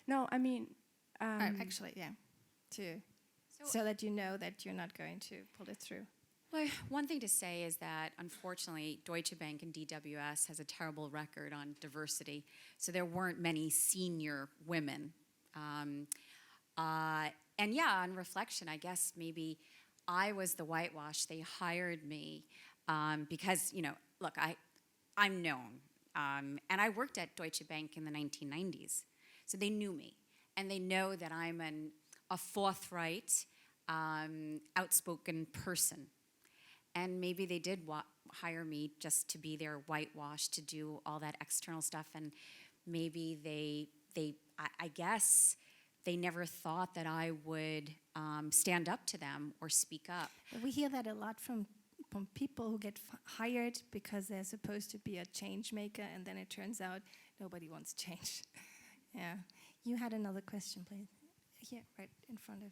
No, I mean... actually, yeah. So that you know that you're not going to pull it through. Well, one thing to say is that, unfortunately, Deutsche Bank and DWS has a terrible record on diversity. So there weren't many senior women. And yeah, on reflection, I guess maybe I was the whitewash. They hired me because, look, I'm known. And I worked at Deutsche Bank in the 1990s. So they knew me. And they know that I'm a forthright, outspoken person. And maybe they did hire me just to be their whitewash, to do all that external stuff. And maybe I guess they never thought that I would stand up to them or speak up. We hear that a lot from people who get hired because they're supposed to be a change maker, and then it turns out nobody wants change. Yeah. You had another question, please. Here, right in front of...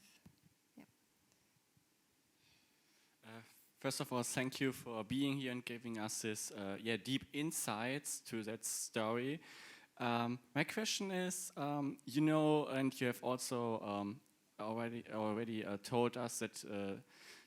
First of all, thank you for being here and giving us this deep insights to that story. My question is, and you have also already told us that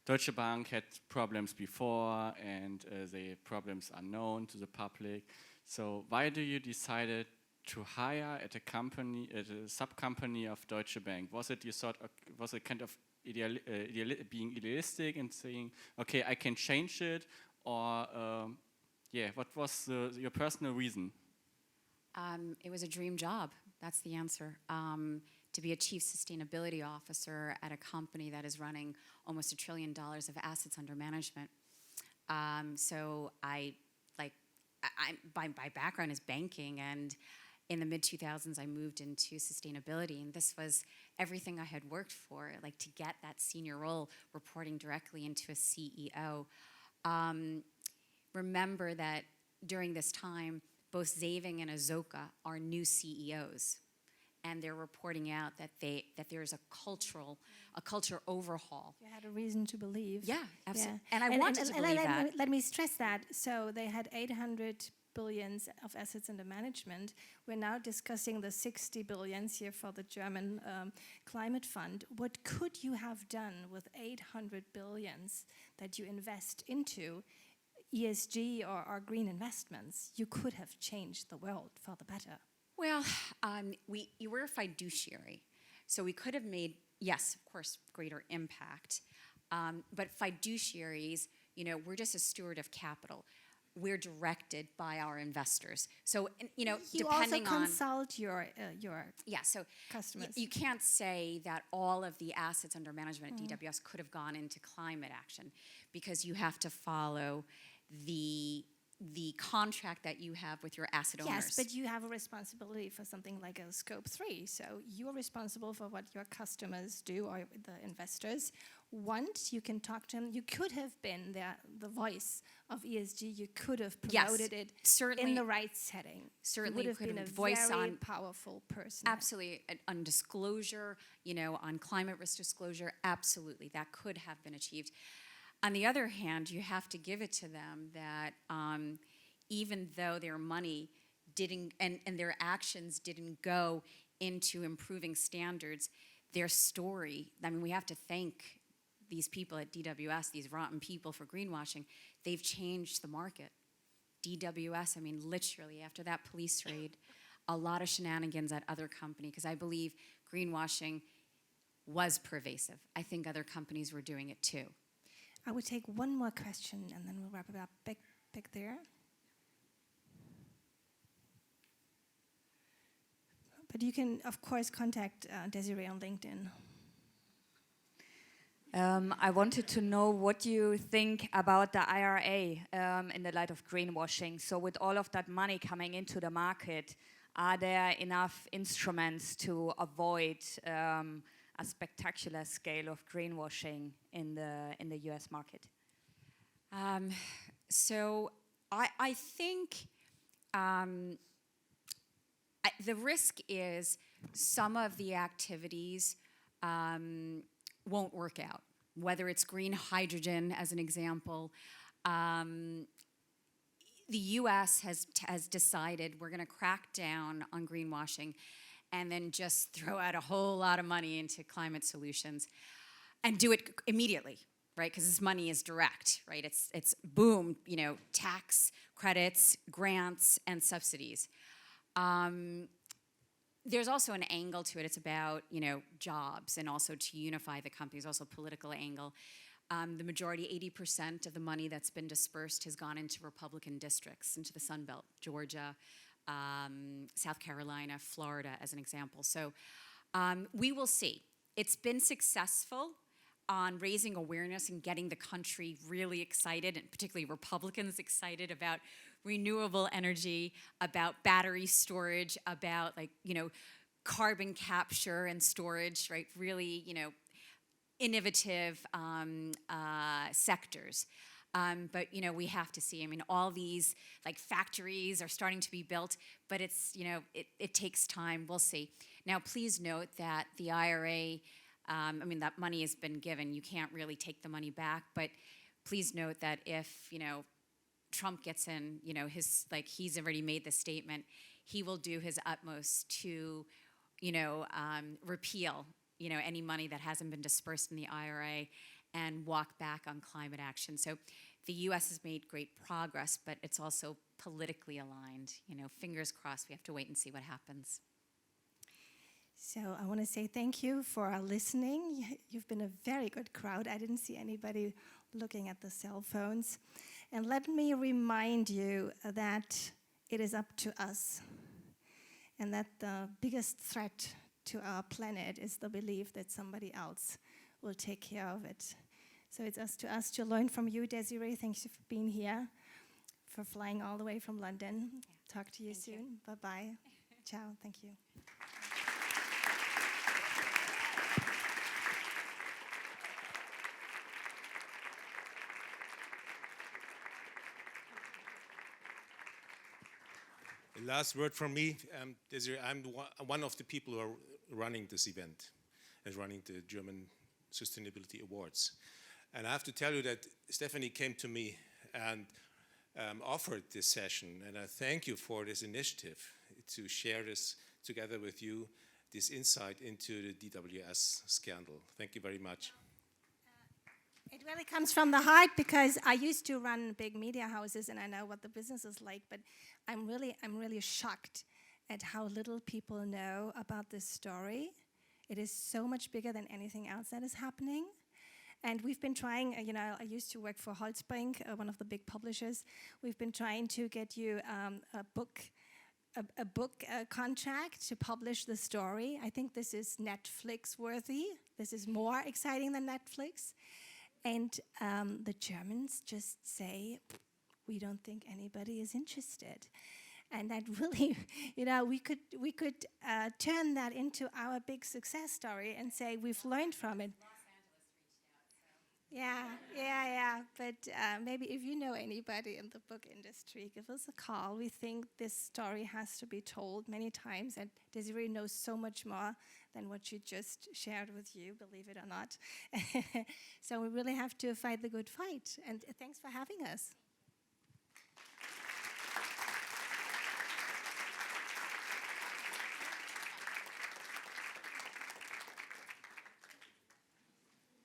Deutsche Bank had problems before, and the problems are known to the public. So why do you decided to hire at a sub-company of Deutsche Bank? Was it you thought, was it kind of being idealistic and saying, okay, I can change it, or what was your personal reason? It was a dream job. That's the answer. To be a chief sustainability officer at a company that is running almost $1 trillion of assets under management. So my background is banking, and in the mid-2000s, I moved into sustainability, and this was everything I had worked for, like to get that senior role, reporting directly into a CEO. Remember that during this time, both Zaving and Azoka are new CEOs, and they're reporting out that there's a culture overhaul. You had a reason to believe. Yeah, absolutely. Yeah. And I wanted to believe that. Let me stress that. So they had 800 billions of assets under management. We're now discussing the 60 billions here for the German climate fund. What could you have done with 800 billions that you invest into ESG or green investments? You could have changed the world for the better. Well, you were a fiduciary, so we could have made, yes, of course, greater impact. But fiduciaries, we're just a steward of capital. We're directed by our investors. So, you depending also on consult your so customers. You can't say that all of the assets under management at DWS could have gone into climate action, because you have to follow the contract that you have with your asset owners. Yes, but you have a responsibility for something like a scope 3. So you're responsible for what your customers do, or the investors want. You can talk to them. You could have been the voice of ESG. You could have promoted it certainly, in the right setting. Certainly, you would have been a voice very on powerful person. Absolutely, on disclosure, on climate risk disclosure. Absolutely, that could have been achieved. On the other hand, you have to give it to them that even though their money didn't, and their actions didn't go into improving standards, their story, we have to thank these people at DWS, these rotten people, for greenwashing. They've changed the market. DWS, literally, after that police raid, a lot of shenanigans at other companies, because I believe greenwashing was pervasive. I think other companies were doing it too. I would take one more question, and then we'll wrap it up back there. But you can, of course, contact Desiree on LinkedIn. I wanted to know what you think about the IRA in the light of greenwashing. So with all of that money coming into the market, are there enough instruments to avoid a spectacular scale of greenwashing in the US market? So I think the risk is some of the activities won't work out, whether it's green hydrogen as an example. The US has decided we're going to crack down on greenwashing and then just throw out a whole lot of money into climate solutions and do it immediately, right? Because this money is direct, right? It's boom, tax credits, grants, and subsidies. There's also an angle to it. It's about, jobs, and also to unify the companies, also a political angle. The majority, 80% of the money that's been dispersed has gone into Republican districts, into the Sun Belt, Georgia, South Carolina, Florida, as an example. So we will see. It's been successful on raising awareness and getting the country really excited, and particularly Republicans excited about renewable energy, about battery storage, about carbon capture and storage, right? Really, innovative sectors. But we have to see. All these factories are starting to be built, but it's it takes time. We'll see. Now, please note that the IRA, that money has been given. You can't really take the money back. But please note that if Trump gets in, he's already made the statement, he will do his utmost to repeal any money that hasn't been dispersed in the IRA and walk back on climate action. So the U.S. has made great progress, but it's also politically aligned. Fingers crossed. We have to wait and see what happens. So I want to say thank you for listening. You've been a very good crowd. I didn't see anybody looking at the cell phones. And let me remind you that it is up to us, and that the biggest threat to our planet is the belief that somebody else will take care of it. So it's us to learn from you, Desiree. Thank you for being here, for flying all the way from London. Yeah. Talk to you soon. Bye-bye. Ciao. Thank you. Last word from me, Desiree, I'm one of the people who are running this event and running the German Sustainability Awards. And I have to tell you that Stefanie came to me and offered this session, and I thank you for this initiative to share this together with you, this insight into the DWS scandal. Thank you very much. It really comes from the heart, because I used to run big media houses and I know what the business is like, but I'm really shocked at how little people know about this story. It is so much bigger than anything else that is happening. And we've been trying, I used to work for Holzbrink, one of the big publishers. We've been trying to get you a book contract to publish the story. I think this is Netflix worthy. This is more exciting than Netflix. And the Germans just say, we don't think anybody is interested. And that really, we could turn that into our big success story and say we've learned from it. Yeah. But maybe if you know anybody in the book industry, give us a call. We think this story has to be told many times, and Desiree knows so much more than what she just shared with you, believe it or not. So we really have to fight the good fight. And thanks for having us.